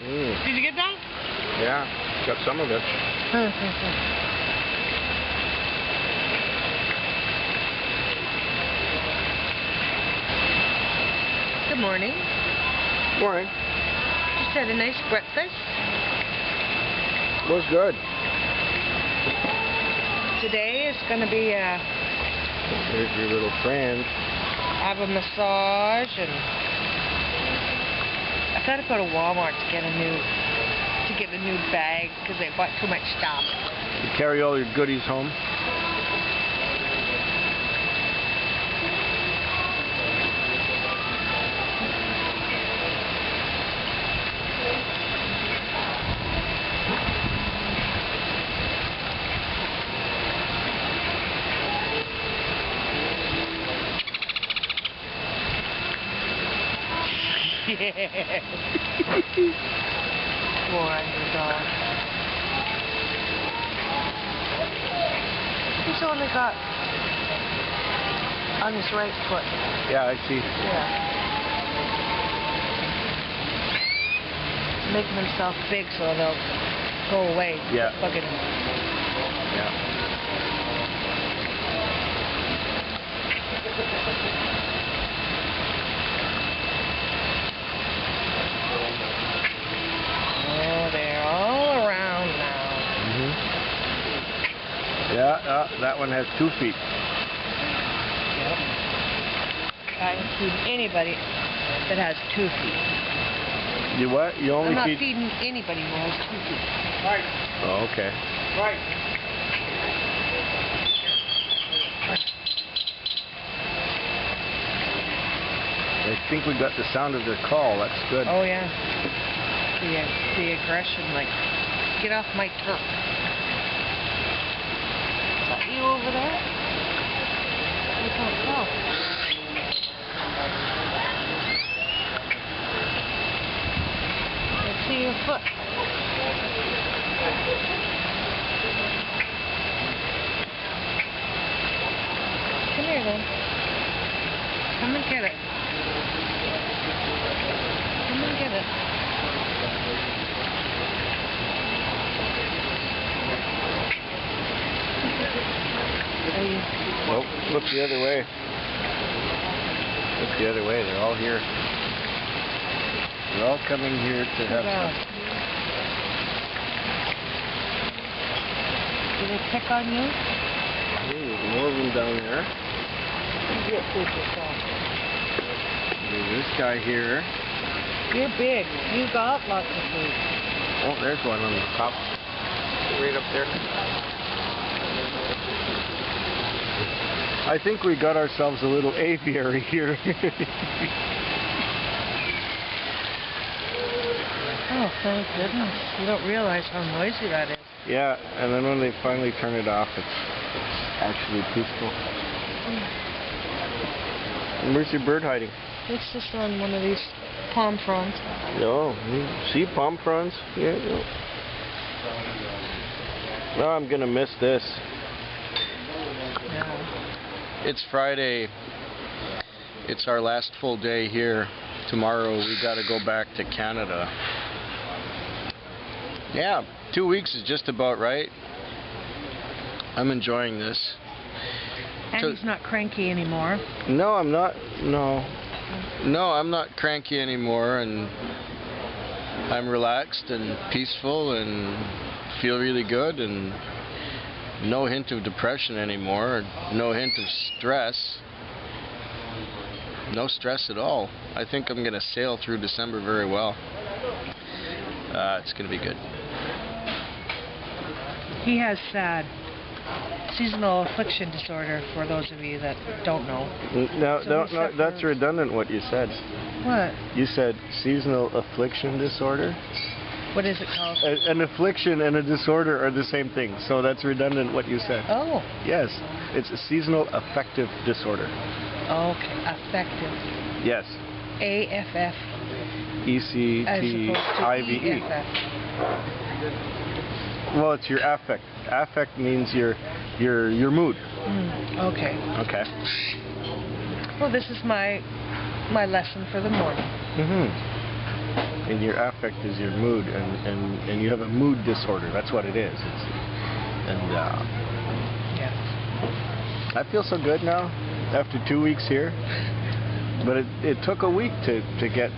Did you get that? Yeah, got some of it. Good morning. Morning. Just had a nice breakfast. Was good. Today is going to be Here's your little friend. have a massage, and I got to go to Walmart to get a new bag because I bought too much stuff. You carry all your goodies home. Poor underdog. He's only got on his right foot. Yeah, I see. Yeah. Making himself big so they'll go away. Yeah. Fucking. Yeah. Oh, they're all around now. Yeah, that one has 2 feet. Yep. I am feeding anybody that has 2 feet. You what? You only I'm not feed... feeding anybody who has 2 feet. Right. Oh, okay. Right. I think we got the sound of their call. That's good. Oh yeah. The aggression, like, get off my turf. Is that you over there? I don't know. I see your foot. Come here then. Come and get it. Come and get it. Nope, look the other way. Look the other way. They're all here. They're all coming here to have some. Do they pick on you? There's more of them down there. You get food yourself. There's this guy here. You're big. You got lots of food. Oh, there's one on the top. Right up there. I think we got ourselves a little aviary here. Oh, thank goodness. You don't realize how noisy that is. Yeah, and then when they finally turn it off, it's actually peaceful. And where's your bird hiding? It's just on one of these palm fronds. No, see palm fronds? Yeah. No, I'm gonna miss this. Yeah. It's Friday. It's our last full day here. Tomorrow we gotta go back to Canada. Yeah, 2 weeks is just about right. I'm enjoying this. And he's not cranky anymore. No, I'm not. No, I'm not cranky anymore, and I'm relaxed and peaceful and feel really good, and no hint of depression anymore, no hint of stress. No stress at all. I think I'm going to sail through December very well. It's going to be good. He has SAD, seasonal affliction disorder, for those of you that don't know. No, So no, he no, that's suffers- redundant what you said. What? You said seasonal affliction disorder? What is it called? An affliction and a disorder are the same thing, so that's redundant what you said. Oh. Yes, it's a seasonal affective disorder. Okay. Affective. Yes. AFF. As opposed to ECTIVE. EFF. Well, it's your affect. Affect means your mood. Okay. Okay. Well, this is my lesson for the morning. Mm-hmm. and your affect is your mood, and you have a mood disorder. That's what it is. Yes. I feel so good now after 2 weeks here, but it took a week to get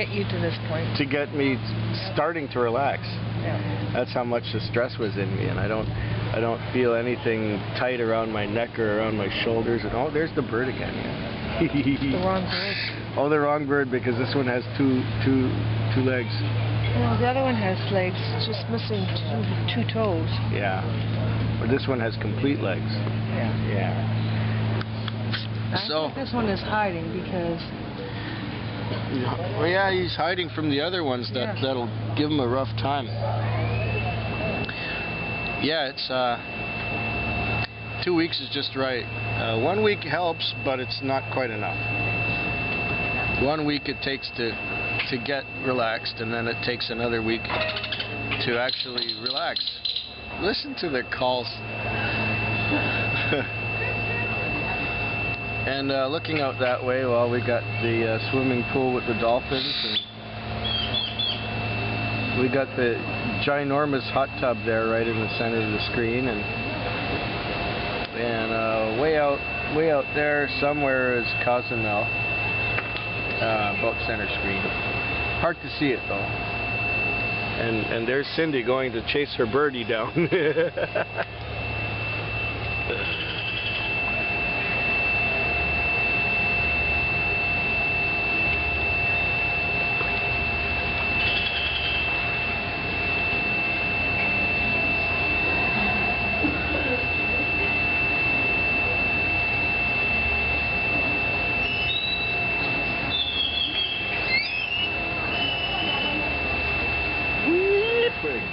you to this point. to get me starting to relax. Yeah. That's how much the stress was in me, and I don't feel anything tight around my neck or around my shoulders. And oh, there's the bird again. The wrong bird. Oh, the wrong bird, because this one has two legs. Well, the other one has legs, just missing two toes. Yeah. But this one has complete legs. Yeah. Yeah. I think this one is hiding because. Well, yeah, he's hiding from the other ones. That'll give him a rough time. Yeah, it's 2 weeks is just right. 1 week helps, but it's not quite enough. 1 week it takes to get relaxed, and then it takes another week to actually relax. Listen to the calls. And looking out that way, well, we got the swimming pool with the dolphins, and we got the ginormous hot tub there right in the center of the screen, and way out there somewhere is Cozumel, about center screen. Hard to see it though. And there's Cindy going to chase her birdie down.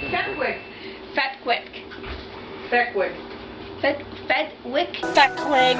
Fetwick. Fetwick. Feckwick. Fetwick. Feckwig.